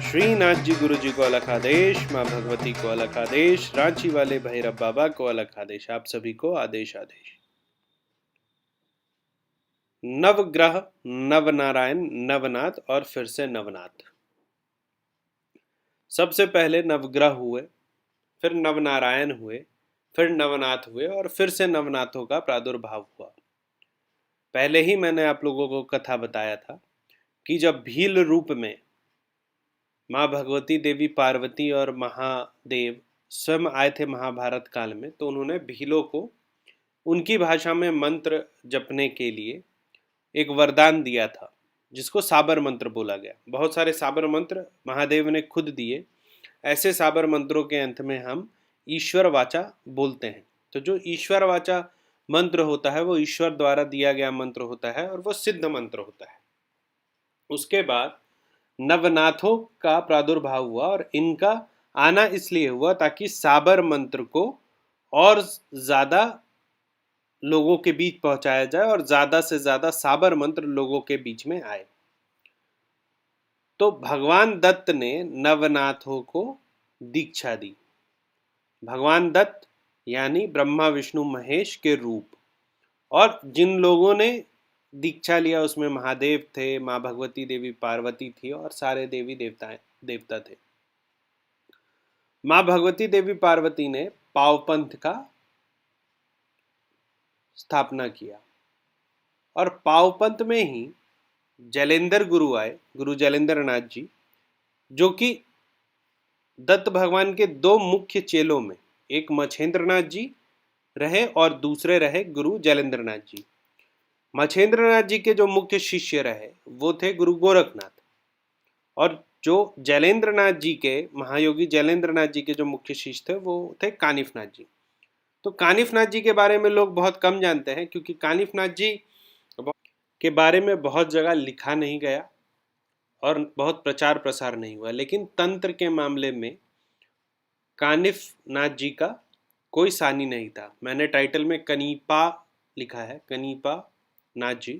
श्रीनाथ जी गुरु जी को अलग आदेश, माँ भगवती को अलग आदेश, रांची वाले भैरव बाबा को अलग आदेश। आप सभी को आदेश आदेश। नवग्रह, नवनारायण, नवनाथ और फिर से नवनाथ। सबसे पहले नवग्रह हुए, फिर नवनारायण हुए, फिर नवनाथ हुए और फिर से नवनाथों का प्रादुर्भाव हुआ। पहले ही मैंने आप लोगों को कथा बताया था कि जब भील रूप में माँ भगवती देवी पार्वती और महादेव स्वयं आए थे महाभारत काल में, तो उन्होंने भीलों को उनकी भाषा में मंत्र जपने के लिए एक वरदान दिया था, जिसको साबर मंत्र बोला गया। बहुत सारे साबर मंत्र महादेव ने खुद दिए। ऐसे साबर मंत्रों के अंत में हम ईश्वर वाचा बोलते हैं। तो जो ईश्वर वाचा मंत्र होता है वो ईश्वर द्वारा दिया गया मंत्र होता है और वो सिद्ध मंत्र होता है। उसके बाद नवनाथों का प्रादुर्भाव हुआ और इनका आना इसलिए हुआ ताकि साबर मंत्र को और ज्यादा लोगों के बीच पहुंचाया जाए और ज्यादा से ज्यादा साबर मंत्र लोगों के बीच में आए। तो भगवान दत्त ने नवनाथों को दीक्षा दी। भगवान दत्त यानी ब्रह्मा विष्णु महेश के रूप, और जिन लोगों ने दीक्षा लिया उसमें महादेव थे, माँ भगवती देवी पार्वती थी और सारे देवी देवता थे। माँ भगवती देवी पार्वती ने पावपंथ का स्थापना किया और पावपंथ में ही जैलेंद्र गुरु आए, गुरु जैलेंद्र नाथ जी, जो कि दत्त भगवान के दो मुख्य चेलों में एक मछेंद्र नाथ जी रहे और दूसरे रहे गुरु जैलेंद्र नाथ जी। मछेंद्र नाथ जी के जो मुख्य शिष्य रहे वो थे गुरु गोरखनाथ, और जो जैलेंद्र नाथ जी के महायोगी जैलेंद्र नाथ जी के जो मुख्य शिष्य थे वो थे कानिफनाथ जी। तो कानिफनाथ जी के बारे में लोग बहुत कम जानते हैं, क्योंकि कानिफनाथ जी के बारे में बहुत जगह लिखा नहीं गया और बहुत प्रचार प्रसार नहीं हुआ। लेकिन तंत्र के मामले में कानिफनाथ जी का कोई सानी नहीं था। मैंने टाइटल में कनीपा लिखा है, कनीपा नाथ जी।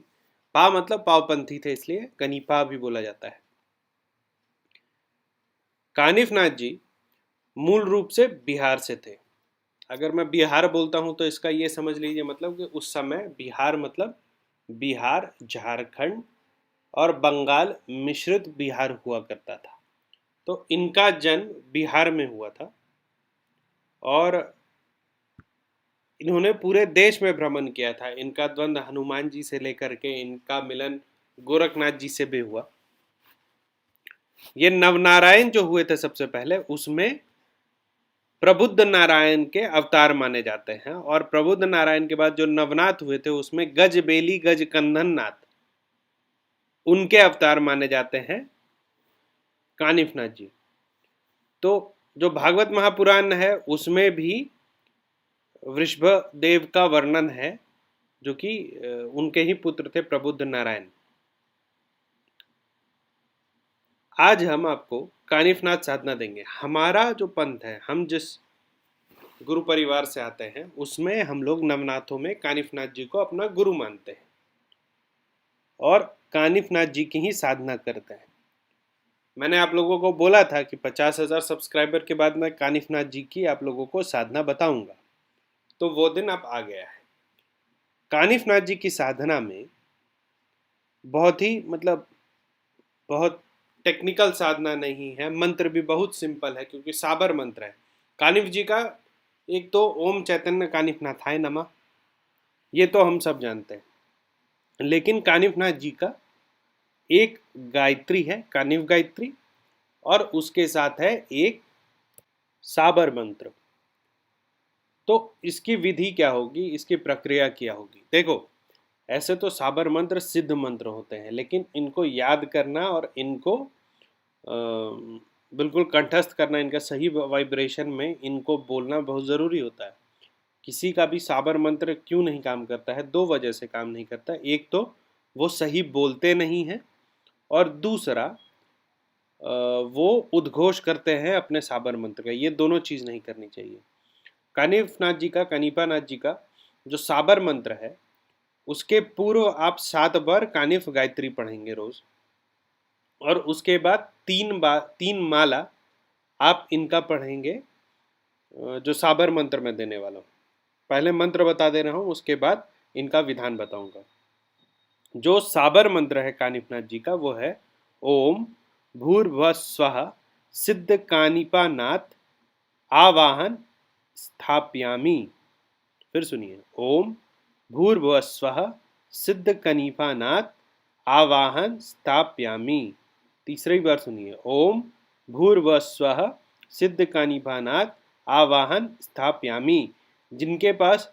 पा मतलब पावपंथी थे, इसलिए कनीपा भी बोला जाता है। कानिफनाथ जी मूल रूप से बिहार से थे। अगर मैं बिहार बोलता हूं तो इसका ये समझ लीजिए मतलब कि उस समय बिहार मतलब बिहार, झारखंड और बंगाल मिश्रित बिहार हुआ करता था। तो इनका जन्म बिहार में हुआ था और इन्होंने पूरे देश में भ्रमण किया था। इनका द्वंद्व हनुमान जी से लेकर के इनका मिलन गोरखनाथ जी से भी हुआ। ये नवनारायण जो हुए थे सबसे पहले, उसमें प्रबुद्ध नारायण के अवतार माने जाते हैं, और प्रबुद्ध नारायण के बाद जो नवनाथ हुए थे उसमें गज बेली गज कंधन नाथ, उनके अवतार माने जाते हैं कानिफनाथ जी। तो जो भागवत महापुराण है उसमें भी वृषभ देव का वर्णन है, जो कि उनके ही पुत्र थे प्रबुद्ध नारायण। आज हम आपको कानिफनाथ साधना देंगे। हमारा जो पंथ है, हम जिस गुरु परिवार से आते हैं उसमें हम लोग नवनाथों में कानिफनाथ जी को अपना गुरु मानते हैं और कानिफनाथ जी की ही साधना करते हैं। मैंने आप लोगों को बोला था कि 50,000 सब्सक्राइबर के बाद मैं कानिफनाथ जी की आप लोगों को साधना बताऊंगा, तो वो दिन अब आ गया है। कानिफनाथ जी की साधना में बहुत ही बहुत टेक्निकल साधना नहीं है, मंत्र भी बहुत सिंपल है क्योंकि साबर मंत्र है। कानिफ जी का एक तो ओम चैतन्य कानिफनाथाय नमः, ये तो हम सब जानते हैं, लेकिन कानिफनाथ जी का एक गायत्री है, कानिफ गायत्री, और उसके साथ है एक साबर मंत्र। तो इसकी विधि क्या होगी, इसकी प्रक्रिया क्या होगी? देखो, ऐसे तो साबर मंत्र सिद्ध मंत्र होते हैं, लेकिन इनको याद करना और इनको बिल्कुल कंठस्थ करना, इनका सही वाइब्रेशन में इनको बोलना बहुत ज़रूरी होता है। किसी का भी साबर मंत्र क्यों नहीं काम करता है? 2 वजह से काम नहीं करता। एक तो वो सही बोलते नहीं हैं, और दूसरा वो उद्घोष करते हैं अपने साबर मंत्र का। ये दोनों चीज़ नहीं करनी चाहिए। कानिपा नाथ जी का जो साबर मंत्र है, उसके पूर्व आप 7 बार कानिफ गायत्री पढ़ेंगे रोज, और उसके बाद 3 माला आप इनका पढ़ेंगे जो साबर मंत्र में देने वाला हूँ। पहले मंत्र बता दे रहा हूँ, उसके बाद इनका विधान बताऊंगा। जो साबर मंत्र है कानिपनाथ जी का, वो है ओम भूर्भुवस्वः सिद्ध कानिपानाथ आवाहन स्थापयामि। फिर सुनिए, ओम भूर्भुवस्वः सिद्ध कनीपानाथ आवाहन स्थापयामि। तीसरी बार सुनिए, ओम भूर्भुवस्वः सिद्ध कनीपानाथ आवाहन स्थापयामि। जिनके पास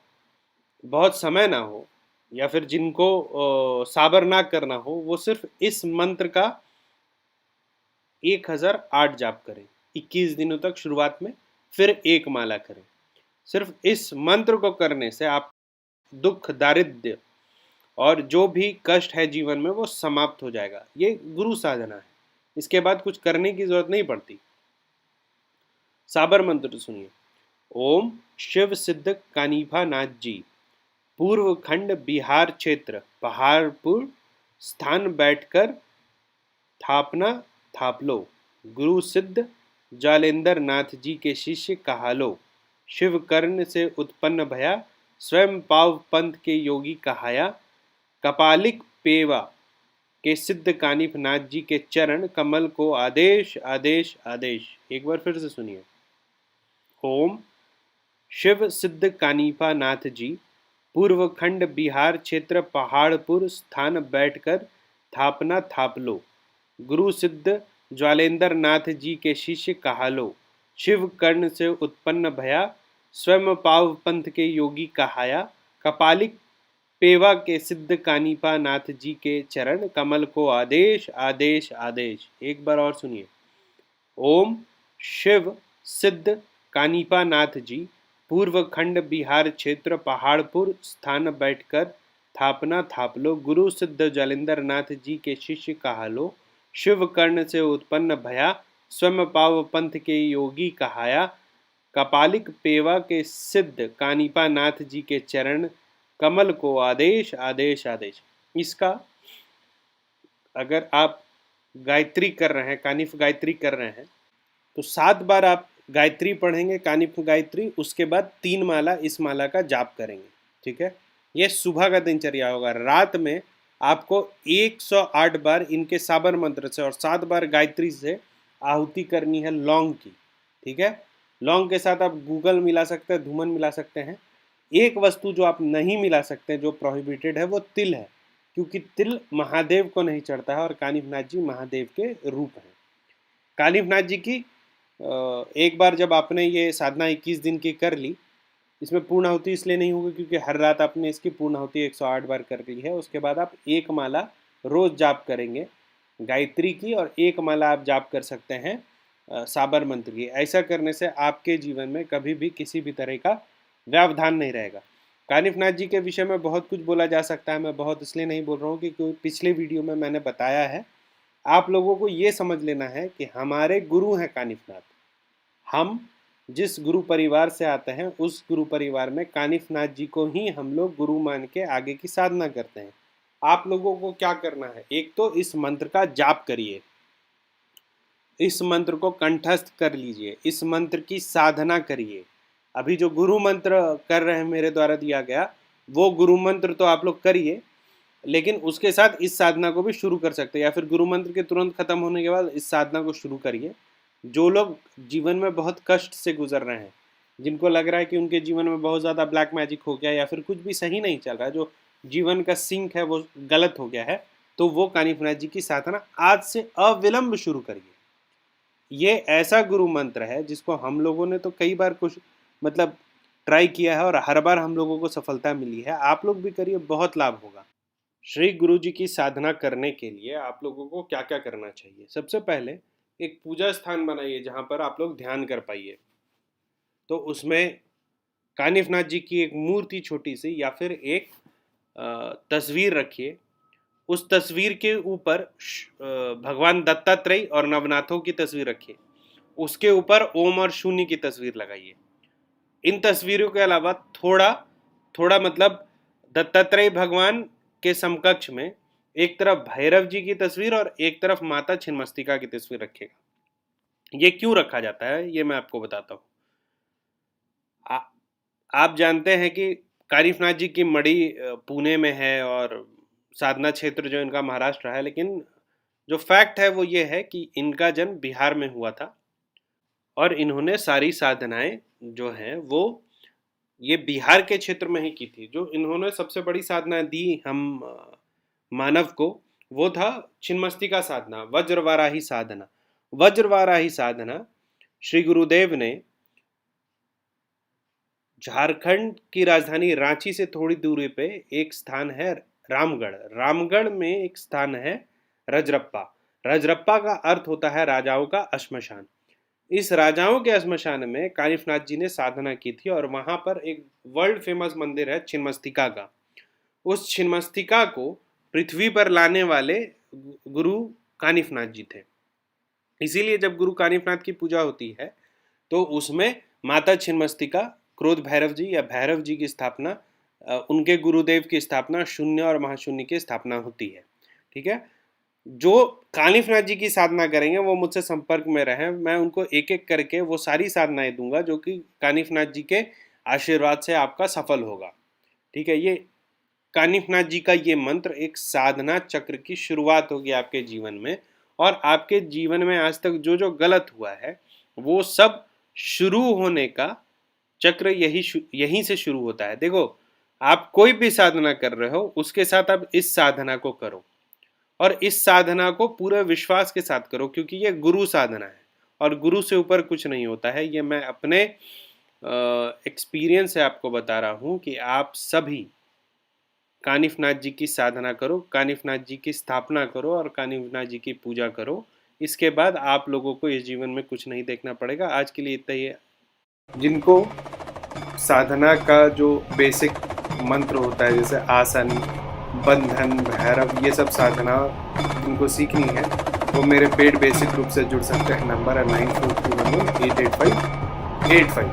बहुत समय ना हो या फिर जिनको साबर ना करना हो, वो सिर्फ इस मंत्र का 1008 जाप करें 21 दिनों तक शुरुआत में, फिर 1 माला करें। सिर्फ इस मंत्र को करने से आप दुख, दारिद्र्य और जो भी कष्ट है जीवन में, वो समाप्त हो जाएगा। ये गुरु साधना है, इसके बाद कुछ करने की जरूरत नहीं पड़ती। साबर मंत्र सुनिए, ओम शिव सिद्ध कानिभा नाथ जी, पूर्व खंड बिहार क्षेत्र पहाड़पुर स्थान बैठकर थापना थाप लो। गुरु सिद्ध जालेंद्र नाथ जी के शिष्य कहालो। शिव कर्ण से उत्पन्न भया, स्वयं पाव पंथ के योगी कहाया। कपालिक पेवा के सिद्ध कानिफ नाथ जी के चरण कमल को आदेश आदेश आदेश। एक बार फिर से सुनिए, ओम शिव सिद्ध कानिपा नाथ जी, पूर्व खंड बिहार क्षेत्र पहाड़पुर स्थान बैठकर थापना थाप लो। गुरु सिद्ध ज्वालेंद्र नाथ जी के शिष्य कहालो। शिव कर्ण से उत्पन्न भया, स्वयं पाव पंथ के योगी कहाया। कपालिक पेवा के सिद्ध कानिपा नाथ जी के चरण कमल को आदेश आदेश आदेश। एक बार और सुनिए, ओम शिव सिद्ध कानिपा नाथ जी, पूर्व खंड बिहार क्षेत्र पहाड़पुर स्थान बैठकर थापना थाप लो। गुरु सिद्ध जालेंद्र नाथ जी के शिष्य कहालो। शिव कर्ण से उत्पन्न भया, स्वयं पाव पंथ के योगी कहाया। कपालिक पेवा के सिद्ध कानिपा नाथ जी के चरण कमल को आदेश आदेश आदेश। इसका अगर आप गायत्री कर रहे हैं, कानिफ गायत्री कर रहे हैं, तो 7 बार आप गायत्री पढ़ेंगे, कानिफ गायत्री, उसके बाद 3 माला इस माला का जाप करेंगे। ठीक है, ये सुबह का दिनचर्या होगा। रात में आपको 108 बार इनके साबर मंत्र से और 7 बार गायत्री से आहुति करनी है लौंग की। ठीक है, लौंग के साथ आप गूगल मिला सकते हैं, धूमन मिला सकते हैं। एक वस्तु जो आप नहीं मिला सकते, जो प्रोहिबिटेड है, वो तिल है, क्योंकि तिल महादेव को नहीं चढ़ता है और कानिफनाथ जी महादेव के रूप हैं। कानिफनाथ जी की एक बार जब आपने ये साधना 21 दिन की कर ली, इसमें पूर्णाहुति इसलिए नहीं होगी क्योंकि हर रात आपने इसकी पूर्णाहुति 108 बार कर ली है। उसके बाद आप 1 माला रोज जाप करेंगे गायत्री की, और 1 माला आप जाप कर सकते हैं साबर मंत्र की। ऐसा करने से आपके जीवन में कभी भी किसी भी तरह का व्यवधान नहीं रहेगा। कानिफनाथ जी के विषय में बहुत कुछ बोला जा सकता है, मैं बहुत इसलिए नहीं बोल रहा हूँ कि पिछले वीडियो में मैंने बताया है। आप लोगों को ये समझ लेना है कि हमारे गुरु हैं कानिफनाथ। हम जिस गुरु परिवार से आते हैं, उस गुरु परिवार में कानिफनाथ जी को ही हम लोग गुरु मान के आगे की साधना करते हैं। आप लोगों को क्या करना है, एक तो इस मंत्र का जाप करिए, इस मंत्र को कंठस्थ कर लीजिए, इस मंत्र की साधना करिए। अभी जो गुरु मंत्र कर रहे हैं मेरे द्वारा दिया गया, वो गुरु मंत्र तो आप लोग करिए, लेकिन उसके साथ इस साधना को भी शुरू कर सकते हैं, या फिर गुरु मंत्र के तुरंत खत्म होने के बाद इस साधना को शुरू करिए। जो लोग जीवन में बहुत कष्ट से गुजर रहे हैं, जिनको लग रहा है कि उनके जीवन में बहुत ज़्यादा ब्लैक मैजिक हो गया या फिर कुछ भी सही नहीं चल रहा है, जो जीवन का सिंक है वो गलत हो गया है, तो वो कानिफनाथ जी की साधना आज से अविलंब शुरू करिए। ये ऐसा गुरु मंत्र है जिसको हम लोगों ने तो कई बार कुछ मतलब ट्राई किया है और हर बार हम लोगों को सफलता मिली है। आप लोग भी करिए, बहुत लाभ होगा। श्री गुरु जी की साधना करने के लिए आप लोगों को क्या क्या करना चाहिए? सबसे पहले एक पूजा स्थान बनाइए जहाँ पर आप लोग ध्यान कर पाइए। तो उसमें कानिफनाथ जी की एक मूर्ति छोटी सी या फिर एक तस्वीर रखिए। उस तस्वीर के ऊपर भगवान दत्तात्रेय और नवनाथों की तस्वीर रखिए। उसके ऊपर ओम और शून्य की तस्वीर लगाइए। इन तस्वीरों के अलावा थोड़ा थोड़ा मतलब दत्तात्रेय भगवान के समकक्ष में एक तरफ भैरव जी की तस्वीर और एक तरफ माता छिन्नमस्तिका की तस्वीर रखिएगा। ये क्यों रखा जाता है ये मैं आपको बताता हूँ। आप जानते हैं कि कानिफनाथ जी की मढ़ी पुणे में है और साधना क्षेत्र जो इनका महाराष्ट्र है, लेकिन जो फैक्ट है वो ये है कि इनका जन्म बिहार में हुआ था और इन्होंने सारी साधनाएं जो हैं वो ये बिहार के क्षेत्र में ही की थी। जो इन्होंने सबसे बड़ी साधना दी हम मानव को वो था छिन्नमस्तिका साधना, वज्रवाराही साधना। वज्रवाराही साधना श्री गुरुदेव ने झारखंड की राजधानी रांची से थोड़ी दूरी पे एक स्थान है रामगढ़। रामगढ़ में एक स्थान है रजरप्पा। रजरप्पा का अर्थ होता है राजाओं का श्मशान। इस राजाओं के श्मशान में कानिफनाथ जी ने साधना की थी और वहां पर एक वर्ल्ड फेमस मंदिर है छिन्नमस्तिका का। उस छिन्नमस्तिका को पृथ्वी पर लाने वाले गुरु कानिफनाथ जी थे। इसीलिए जब गुरु कानिफनाथ की पूजा होती है तो उसमें माता छिन्नमस्तिका, क्रोध भैरव जी या भैरव जी की स्थापना, उनके गुरुदेव की स्थापना, शून्य और महाशून्य की स्थापना होती है। ठीक है। जो कानिफनाथ जी की साधना करेंगे वो मुझसे संपर्क में रहें, मैं उनको एक एक करके वो सारी साधनाएं दूंगा जो कि कानिफनाथ जी के आशीर्वाद से आपका सफल होगा। ठीक है। ये कानिफनाथ जी का ये मंत्र एक साधना चक्र की शुरुआत होगी आपके जीवन में, और आपके जीवन में आज तक जो जो गलत हुआ है वो सब शुरू होने का चक्र यहीं से शुरू होता है। देखो, आप कोई भी साधना कर रहे हो उसके साथ आप इस साधना को करो और इस साधना को पूरे विश्वास के साथ करो, क्योंकि ये गुरु साधना है और गुरु से ऊपर कुछ नहीं होता है। ये मैं अपने एक्सपीरियंस से आपको बता रहा हूँ कि आप सभी कानिफनाथ जी की साधना करो, कानिफनाथ जी की स्थापना करो और कानिफनाथ जी की पूजा करो। इसके बाद आप लोगों को इस जीवन में कुछ नहीं देखना पड़ेगा। आज के लिए इतना ही है। जिनको साधना का जो बेसिक मंत्र होता है जैसे आसन, बंधन, भैरव, ये सब साधना जिनको सीखनी है वो मेरे पेड बेसिक ग्रुप से जुड़ सकते हैं। नंबर है 9431885885।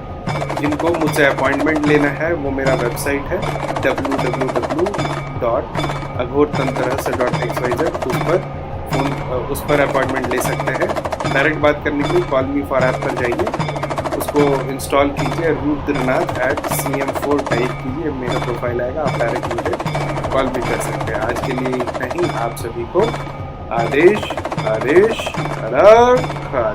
जिनको मुझसे अपॉइंटमेंट लेना है वो मेरा वेबसाइट है www.aghortantrahasya.xyz। उस पर अपॉइंटमेंट ले सकते हैं। डायरेक्ट बात करने के लिए कॉल मी फॉर ऐप पर जाइए, उसको इंस्टॉल कीजिए, rudranath@cm4 टाइप कीजिए, मेरा प्रोफाइल आएगा, आप डायरेक्ट मुझे कॉल भी कर सकते हैं। आज के लिए इतना ही। आप सभी को आदेश आदेश, हर हर